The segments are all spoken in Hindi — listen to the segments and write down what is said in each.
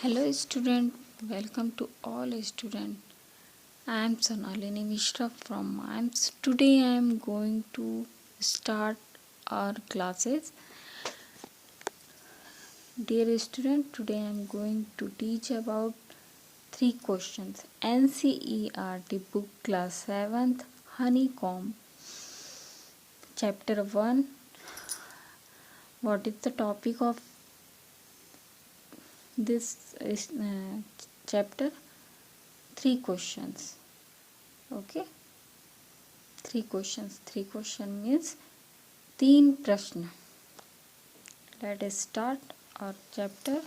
Hello student, welcome to all student. I am Sonalini Mishra from MIMS. Today I am going to start our classes. Dear student, today I am going to teach about 3 questions. NCERT book class 7th Honeycomb. Chapter 1. What is the topic of this chapter? 3 questions. Okay, 3 questions. 3 question means 3 प्रश्न. Let us start our chapter.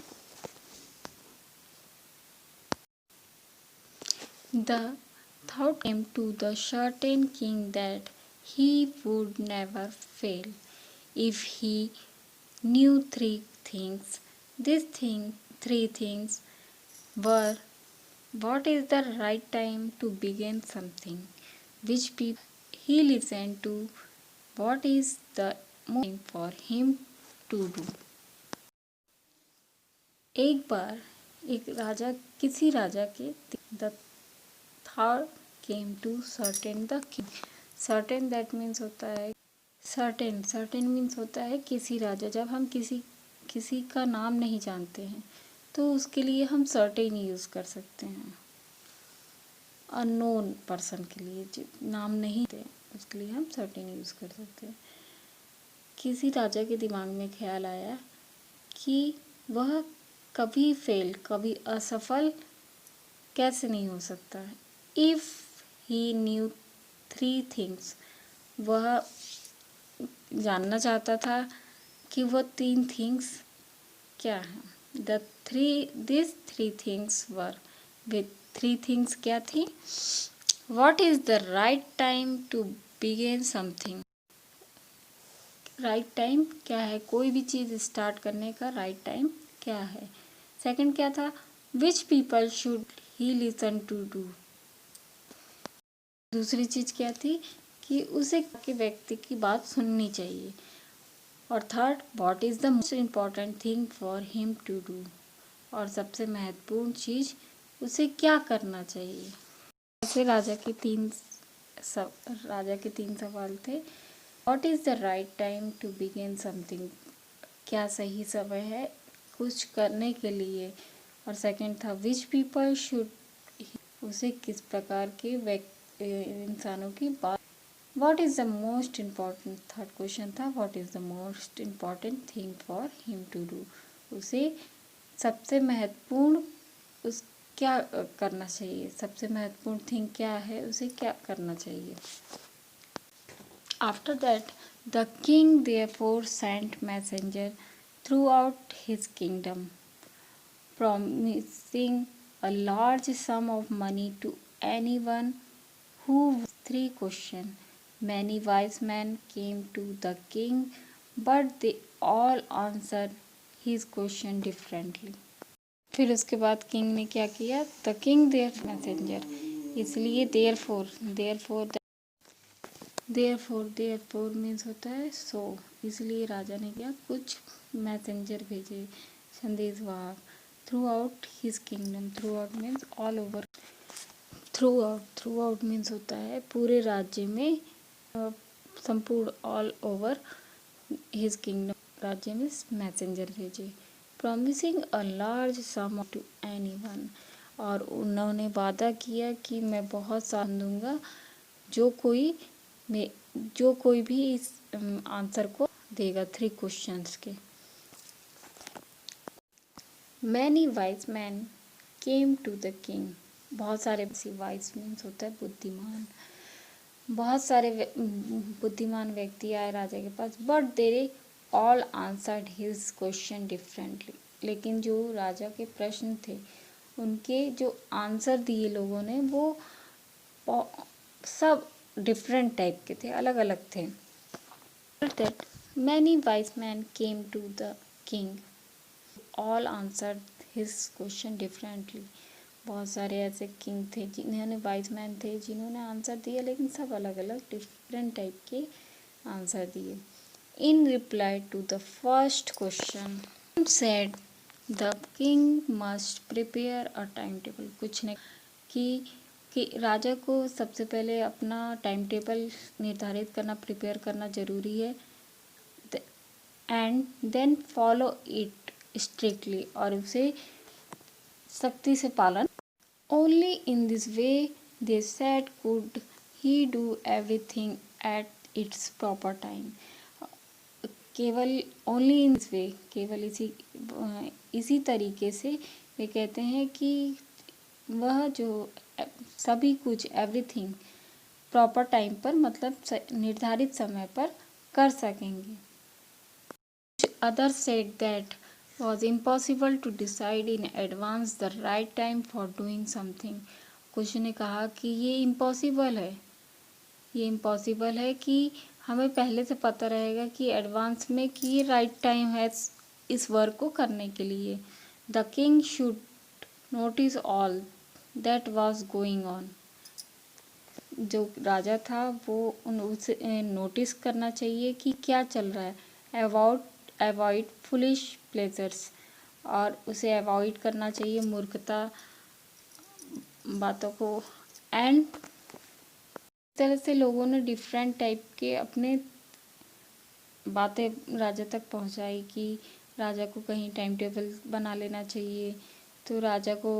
The thought came to the certain king that he would never fail if he knew 3 things. These 3 things were: what is the right time to begin something, which people he listened to, what is the most time for him to do. एक बार किसी राजा के the thought came to certain the king. Certain that means होता है certain means होता है किसी राजा. जब हम किसी का नाम नहीं जानते हैं तो उसके लिए हम certain यूज़ कर सकते हैं. अननोन पर्सन के लिए जो नाम नहीं थे उसके लिए हम certain यूज़ कर सकते हैं. किसी राजा के दिमाग में ख्याल आया कि वह कभी असफल कैसे नहीं हो सकता है. इफ़ ही न्यू 3 थिंग्स, वह जानना चाहता था कि वह 3 थिंग्स क्या हैं. दिस 3 थिंग्स वर, वे 3 थिंग्स क्या थी. What is the right time to begin something. Right time क्या है, कोई भी चीज़ स्टार्ट करने का राइट टाइम क्या है. सेकंड क्या था, which people should he listen to do. दूसरी चीज़ क्या थी कि उसे के व्यक्ति की बात सुननी चाहिए. और third, what is the most important thing for him to do. और सबसे महत्वपूर्ण चीज़ उसे क्या करना चाहिए. ऐसे राजा के तीन सवाल थे. What is the right time to begin something, क्या सही समय है कुछ करने के लिए. और सेकंड था विच पीपल शुड, उसे किस प्रकार के इंसानों की बात. What is the most important, third question था what is the most important thing for him to do. उसे सबसे महत्वपूर्ण उस क्या करना चाहिए, सबसे महत्वपूर्ण थिंग क्या है, उसे क्या करना चाहिए. After that, the king therefore sent messenger throughout his kingdom, promising a large sum of money to anyone who was 3 questions. Many wise men came to the king, but they all answered his question differently. फिर उसके बाद किंग ने क्या किया. द किंग देयर मैसेंजर, इसलिए देयरफॉर मीन्स होता है सो. इसलिए राजा ने क्या कुछ मैसेंजर भेजे, संदेशवाहक. Throughout his kingdom, throughout means all over. Throughout means होता है पूरे राज्य में, संपूर्ण ऑल ओवर हिज किंगडम, राज्य में मैसेंजर भेजे. Promising a large sum to anyone, और उन्होंने वादा किया कि मैं बहुत सा दूंगा जो कोई भी इस आंसर को देगा 3 क्वेश्चंस के. Many wise man came to the king, बहुत सारे वाइज मीन्स होता है बुद्धिमान. बहुत सारे बुद्धिमान व्यक्ति आए राजा के पास. But they all answered his question differently, लेकिन जो राजा के प्रश्न थे उनके जो आंसर दिए लोगों ने वो सब डिफरेंट टाइप के थे, अलग अलग थे. That many wise man came to the king, all answered his question differently. बहुत सारे ऐसे किंग थे जिन्होंने वाइज मैन थे जिन्होंने आंसर दिया, लेकिन सब अलग अलग डिफरेंट टाइप के आंसर दिए. In reply to the first question said the king must prepare a time table. कुछ ने कि राजा को सबसे पहले अपना टाइम टेबल निर्धारित करना, प्रिपेयर करना ज़रूरी है, and then follow it strictly, और उसे सख्ती से पालन। Only in this way they said could he do everything at its proper time. केवल ओनली इन दिस वे, केवल इसी तरीके से वे कहते हैं कि वह जो सभी कुछ एवरीथिंग प्रॉपर टाइम पर, मतलब निर्धारित समय पर कर सकेंगे। Others said that was impossible to decide in advance the right time for doing something। कुछ ने कहा कि ये इम्पॉसिबल है कि हमें पहले से पता रहेगा कि एडवांस में कि ये राइट टाइम है इस वर्क को करने के लिए। The king should notice all that was going on. जो राजा था वो उसे नोटिस करना चाहिए कि क्या चल रहा है। अवॉइड फुलिश प्लेजर्स, और उसे अवॉइड करना चाहिए मूर्खता बातों को। एंड इस तरह से लोगों ने डिफरेंट टाइप के अपने बातें राजा तक पहुंचाई कि राजा को कहीं टाइम टेबल बना लेना चाहिए, तो राजा को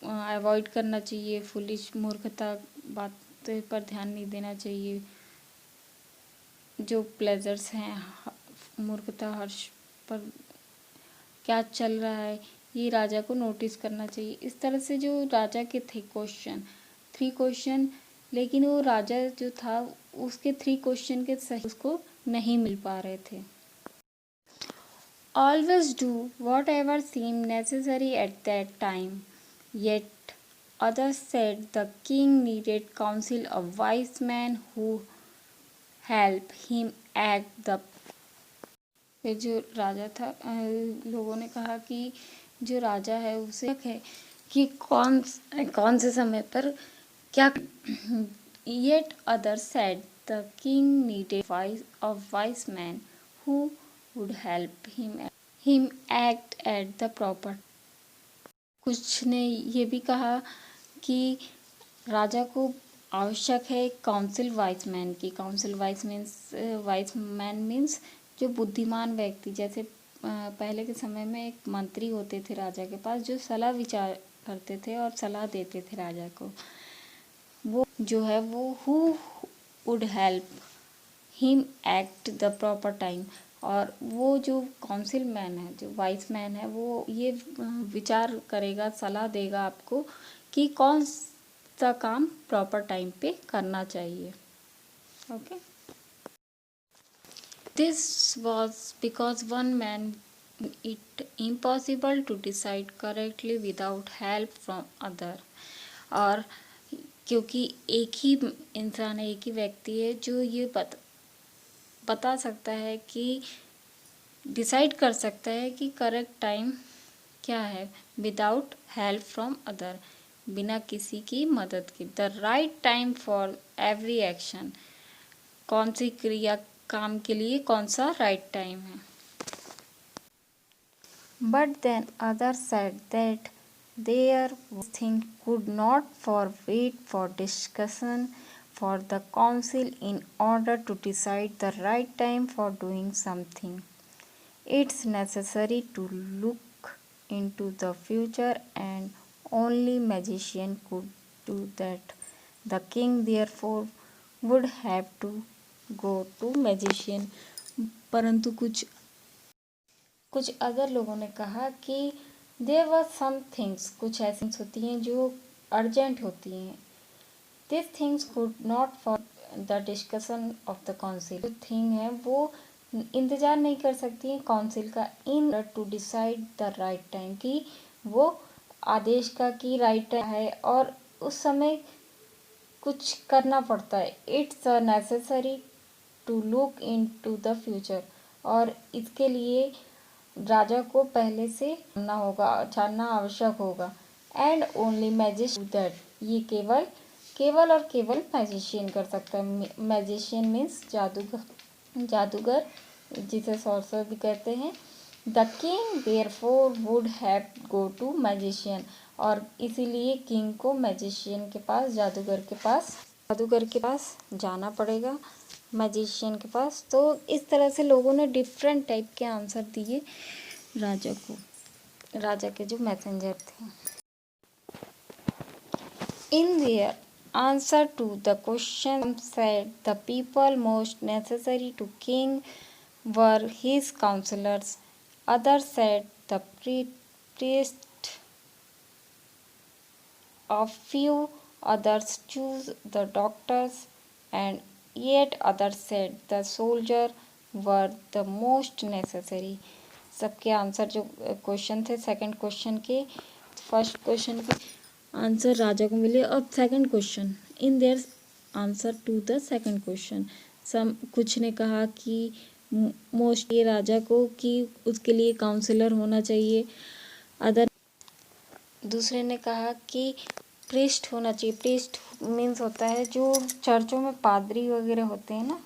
अवॉइड करना चाहिए फुलिश मूर्खता बातें पर ध्यान नहीं देना चाहिए। जो प्लेजर्स हैं, मूर्खता हर्ष पर क्या चल रहा है, ये राजा को नोटिस करना चाहिए। इस तरह से जो राजा के थे थ्री क्वेश्चन, लेकिन वो राजा जो था उसके 3 क्वेश्चन के सही उसको नहीं मिल पा रहे थे। Always do whatever seem necessary at that time, yet others said the king needed counsel, a wise man who help him act the। फिर जो राजा था, लोगों ने कहा कि जो राजा है उसे है कि कौन से समय पर क्या। Yet others said the king needed a wise man who would help him act at the proper। कुछ ने ये भी कहा कि राजा को आवश्यक है काउंसिल वाइज मैन की। काउंसिल वाइज मैन मीन्स जो बुद्धिमान व्यक्ति। जैसे पहले के समय में एक मंत्री होते थे राजा के पास, जो सलाह विचार करते थे और सलाह देते थे राजा को। वो जो है वो who would help him act the proper time. और वो जो काउंसिल मैन है, जो वाइज मैन है, वो ये विचार करेगा, सलाह देगा आपको कि कौन सा काम प्रॉपर टाइम पे करना चाहिए। Okay, this was because one man it impossible to decide correctly without help from other. और क्योंकि एक ही इंसान है, एक ही व्यक्ति है जो ये बता सकता है कि डिसाइड कर सकता है कि करेक्ट टाइम क्या है, विदाउट हेल्प फ्रॉम अदर, बिना किसी की मदद के। The right time for every action, कौन सी क्रिया काम के लिए कौन सा राइट टाइम है। But then other said that their thing could not for wait for discussion for the council in order to decide the right time for doing something. It's necessary to look into the future and only magician could do that. The king therefore would have to go to magician। परंतु कुछ अदर लोगों ने कहा कि there were some things, कुछ ऐसी होती हैं जो अर्जेंट होती हैं। These things could not for the discussion of the council। जो थिंग है वो इंतज़ार नहीं कर सकती है काउंसिल का, in to decide the right time, कि वो आदेश का कि राइट टाइम है और उस समय कुछ करना पड़ता है। It's necessary to look into the future, और इसके लिए राजा को पहले से जानना आवश्यक होगा। एंड ओनली मैजिक दैट, ये केवल और केवल मैजिशियन कर सकता है। मैजिशियन मीन्स जादूगर, जिसे सॉर्सर भी कहते हैं। The king therefore would have go to magician, और इसीलिए किंग को मैजिशियन के पास, जादूगर के पास जाना पड़ेगा, मैजिशियन के पास। तो इस तरह से लोगों ने डिफरेंट टाइप के आंसर दिए राजा को, राजा के जो मैसेंजर थे। In their answer to the question, some said the people most necessary to king were his counselors, others said the priest, a few others chose the doctors, and yet others said the soldier were the most necessary। सबके आंसर जो क्वेश्चन थे सेकंड क्वेश्चन के, फर्स्ट क्वेश्चन के आंसर राजा को मिले, और second question in their answer to the second question, some कुछ ने कहा कि मोस्ट ये राजा को कि उसके लिए काउंसलर होना चाहिए, अदर दूसरे ने कहा कि प्रीस्ट होना चाहिए। प्रीस्ट मीन्स होता है जो चर्चों में पादरी वगैरह होते हैं ना,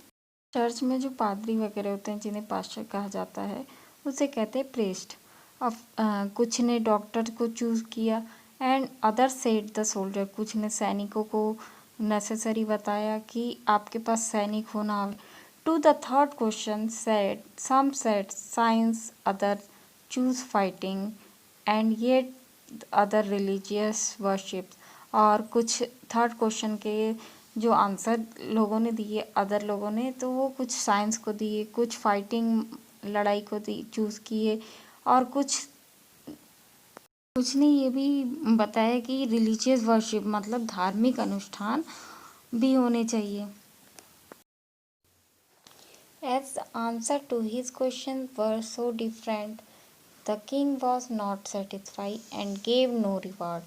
चर्च में जो पादरी वगैरह होते हैं जिन्हें पास्टर कहा जाता है उसे कहते हैं प्रीस्ट। अब कुछ ने डॉक्टर को चूज़ किया, and other said the soldier, कुछ ने सैनिकों को नेसेसरी बताया कि आपके पास सैनिक होना। To the third question said some said science, other chose fighting, and yet other religious worship. और कुछ थर्ड क्वेश्चन के जो आंसर लोगों ने दिए, अदर लोगों ने, तो वो कुछ साइंस को दिए, कुछ फाइटिंग लड़ाई को चूज़ किए, और कुछ ने ये भी बताया कि रिलीजियस वर्शिप मतलब धार्मिक अनुष्ठान भी होने चाहिए। As the answer to his questions were so different, the king was not satisfied and gave no reward.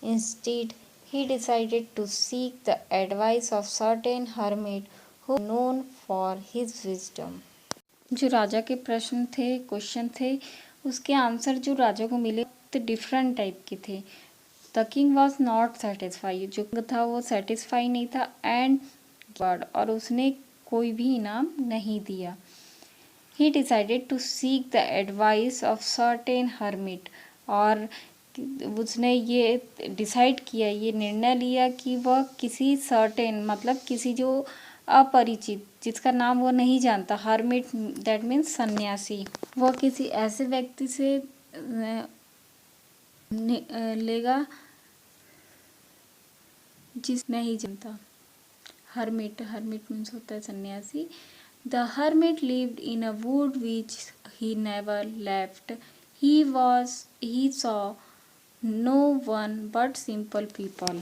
Instead, he decided to seek the advice of certain hermit who was known for his wisdom। जो राजा के प्रश्न थे, क्वेश्चन थे, उसके आंसर जो राजा को मिले तो डिफरेंट टाइप के थे। The king was not satisfied, जो था वो सेटिस्फाई नहीं था, एंड वर्ड, और उसने कोई भी इनाम नहीं दिया। He decided to seek the advice of certain hermit, और उसने ये डिसाइड किया, ये निर्णय लिया कि वह किसी सर्टेन मतलब किसी जो अपरिचित, जिसका नाम वो नहीं जानता, हर्मिट दैट मीन्स सन्यासी, वह किसी ऐसे व्यक्ति से लेगा जिस नहीं जानता। हर्मिट मीन्स होता है सन्यासी। The hermit lived in a wood which he never left, he saw no one but simple people.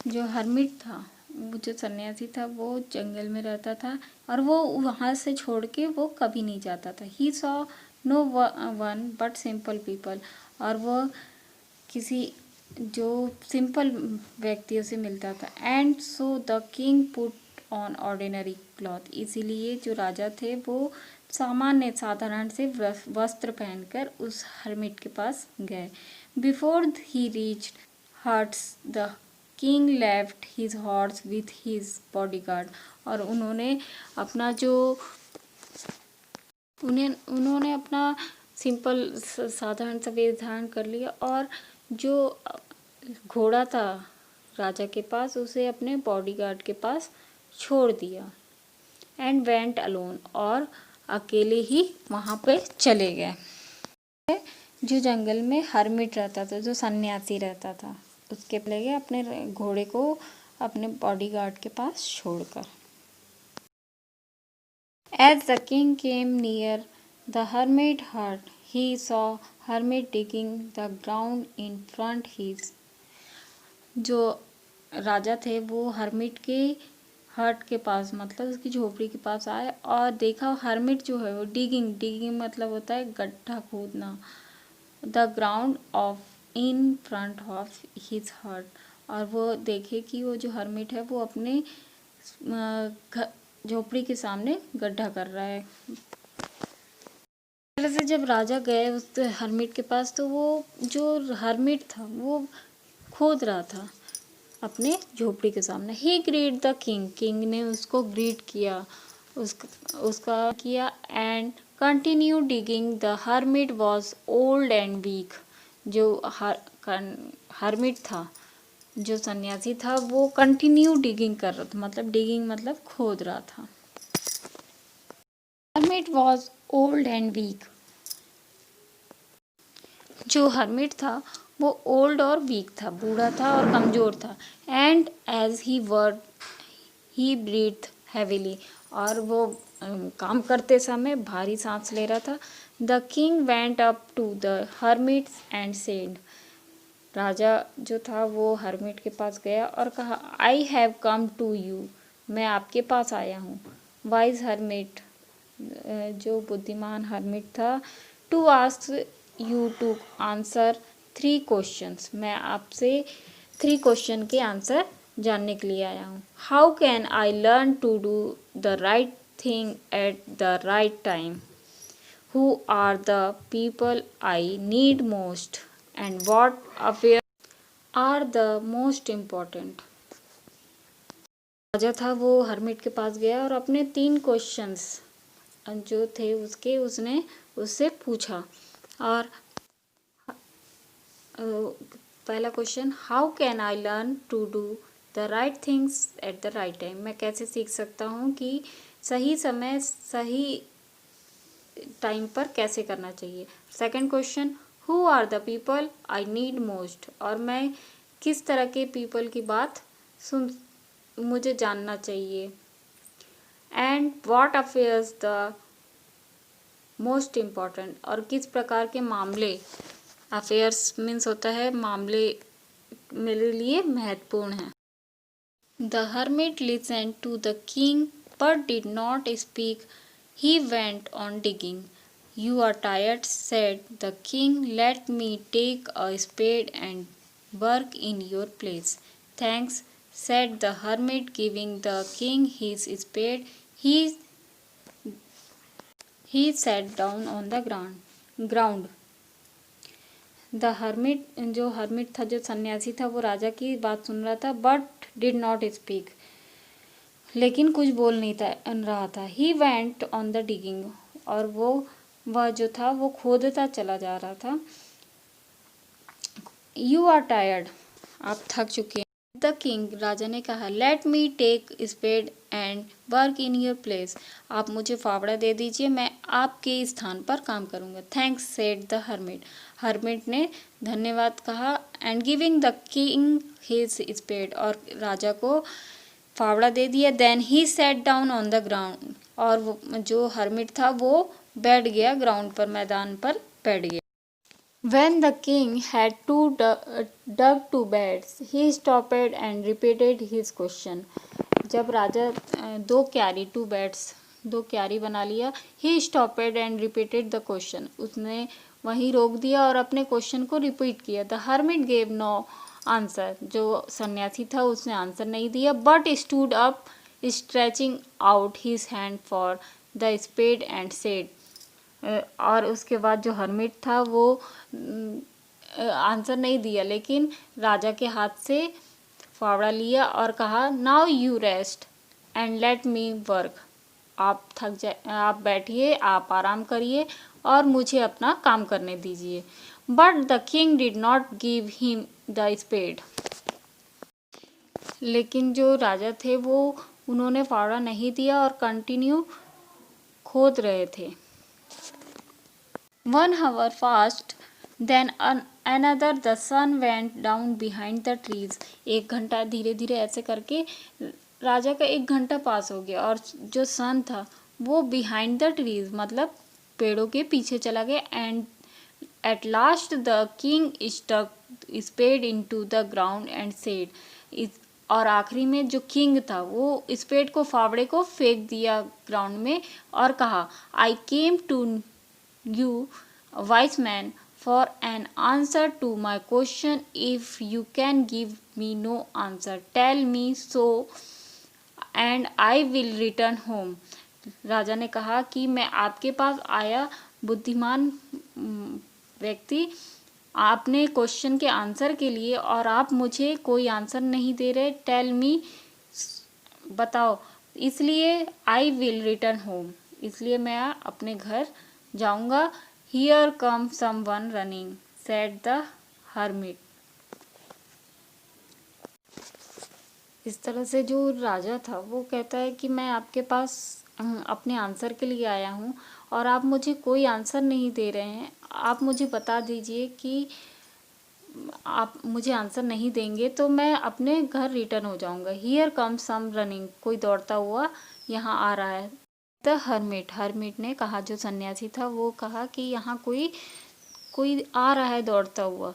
जो हर्मिट था, वो जो सन्यासी था, वो जंगल में रहता था और वो वहाँ से छोड़ के वो कभी नहीं जाता था। He saw no one but simple people, और वो किसी जो सिंपल व्यक्तियों से मिलता था। And so the king put on ordinary cloth, इसीलिए जो राजा थे वो सामान्य साधारण से वस्त्र पहनकर उस हर्मिट के पास गए। Before he reached huts the king left his horse with his bodyguard, और उन्होंने अपना सिंपल साधारण सा वेश धारण कर लिया, और जो घोड़ा था राजा के पास उसे अपने बॉडीगार्ड के पास छोड़ दिया। एंड वेंट अलोन, और अकेले ही वहाँ पे चले गए। जो जंगल में हर्मिट रहता था, जो सन्यासी रहता था, उसके ले गए अपने घोड़े को अपने बॉडीगार्ड के पास छोड़कर। As the king came near the hermit hut, he saw hermit digging the ground in front his। जो राजा थे वो हर्मिट के हट के पास मतलब उसकी झोपड़ी के पास आए और देखा हर्मिट जो है वो डिगिंग मतलब होता है गड्ढा खोदना, the ground of in front of his हट, और वो देखे कि वो जो हर्मिट है वो अपने झोपड़ी के सामने गड्ढा कर रहा है। तरह से जब राजा गए उस हर्मिट के पास तो वो जो हर्मिट था वो खोद रहा था अपने झोपड़ी के सामने। He greet the king, king ने उसको ग्रीट किया, उसका किया। And continue digging, the hermit was old and weak. जो हर्मिट था, जो सन्यासी था, वो कंटिन्यू डिगिंग कर रहा था, मतलब डिगिंग मतलब खोद रहा था। Hermit was old and weak, जो हर्मिट था वो ओल्ड और वीक था, बूढ़ा था और कमज़ोर था। And as he worked he breathe heavily, और वो काम करते समय भारी सांस ले रहा था। The king went up to the hermit and said, राजा जो था वो हर्मिट के पास गया और कहा, I have come to you, मैं आपके पास आया हूँ। वाइज हर्मिट, जो बुद्धिमान हर्मिट था, to ask you to answer 3 questions, मैं आपसे 3 क्वेश्चन के आंसर जानने के लिए आया हूँ। How can I learn to do the right thing at the right time? Who are the people I need most? And what affairs are the most important? राजा था वो हर्मिट के पास गया और अपने 3 क्वेश्चंस जो थे उसने उससे पूछा। और पहला question, how can I learn to do the right things at the right time? मैं कैसे सीख सकता हूँ कि सही समय सही टाइम पर कैसे करना चाहिए। Second question, who are the people I need most? और मैं किस तरह के पीपल की बात मुझे जानना चाहिए। And what affairs the most important, और किस प्रकार के मामले, अफेयर्स मीन्स होता है मामले, मेरे लिए महत्वपूर्ण हैं। The hermit listen to the king but did not speak, he went on digging. You are tired, said the king. Let me take a spade and work in your place. Thanks, said the hermit, giving the king his spade. He sat down on the ground. The hermit, जो हर्मिट था, जो सन्यासी था, वो राजा की बात सुन रहा था, बट डिड नॉट स्पीक, लेकिन कुछ बोल नहीं रहा था। He went on the digging, और वह जो था वो खोदता चला जा रहा था। यू आर टायर्ड, आप थक चुके हैं। द किंग, राजा ने कहा, let me take spade and work in your place, आप मुझे फावड़ा दे दीजिए, मैं आपके स्थान पर काम करूँगा। Thanks, said the hermit, hermit ने धन्यवाद कहा। And giving the king his spade, और राजा को फावड़ा दे दिया। Then he sat down on the ground, और वो जो हर्मिट था वो बैठ गया, ग्राउंड पर, मैदान पर बैठ गया। When the king had dug 2 beds, he stopped and repeated his question. जब राजा 2 क्यारी बना लिया, he stopped and repeated the question. उसने वहीं रोक दिया और अपने क्वेश्चन को रिपीट किया। The hermit gave no answer, जो सन्यासी था उसने आंसर नहीं दिया, but stood up stretching out his hand for the spade and said, और उसके बाद जो हर्मिट था वो आंसर नहीं दिया, लेकिन राजा के हाथ से फावड़ा लिया और कहा, now you rest and let me work, आप थक जाए, आप बैठिए, आप आराम करिए और मुझे अपना काम करने दीजिए। But the king did not give him the spade, लेकिन जो राजा थे वो उन्होंने फावड़ा नहीं दिया और कंटिन्यू खोद रहे थे। 1 hour passed, then another, the sun went down behind the trees. 1 घंटा धीरे धीरे ऐसे करके राजा का 1 घंटा पास हो गया, और जो सन था वो बिहाइंड द ट्रीज मतलब पेड़ों के पीछे चला गया। And at last the king stuck spade into the ground and said, और आखिरी में जो किंग था वो स्पेड को, फावड़े को फेंक दिया ग्राउंड में और कहा, I came to you, wise man, for an answer to my question. If you can give me no answer, tell me so and I will return home. राजा ने कहा कि मैं आपके पास आया बुद्धिमान व्यक्ति, आपने क्वेश्चन के आंसर के लिए, और आप मुझे कोई आंसर नहीं दे रहे। टेल मी, बताओ, इसलिए आई विल रिटर्न होम, इसलिए मैं अपने घर जाऊंगा। Here come someone running said the hermit. इस तरह से जो राजा था वो कहता है कि मैं आपके पास अपने आंसर के लिए आया हूँ और आप मुझे कोई आंसर नहीं दे रहे हैं। आप मुझे बता दीजिए कि आप मुझे आंसर नहीं देंगे तो मैं अपने घर रिटर्न हो जाऊंगा। हियर कम सम रनिंग, कोई दौड़ता हुआ यहाँ आ रहा है। द हर्मिट, हर्मिट ने कहा, जो सन्यासी था वो कहा कि यहाँ कोई कोई आ रहा है दौड़ता हुआ।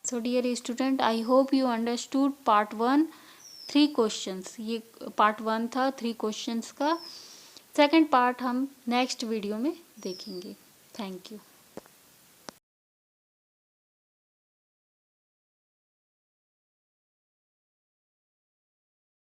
So dear student, I hope you understood part 1 3 questions. ये पार्ट 1 था 3 क्वेश्चंस का। सेकंड पार्ट हम नेक्स्ट वीडियो में देखेंगे। Thank you.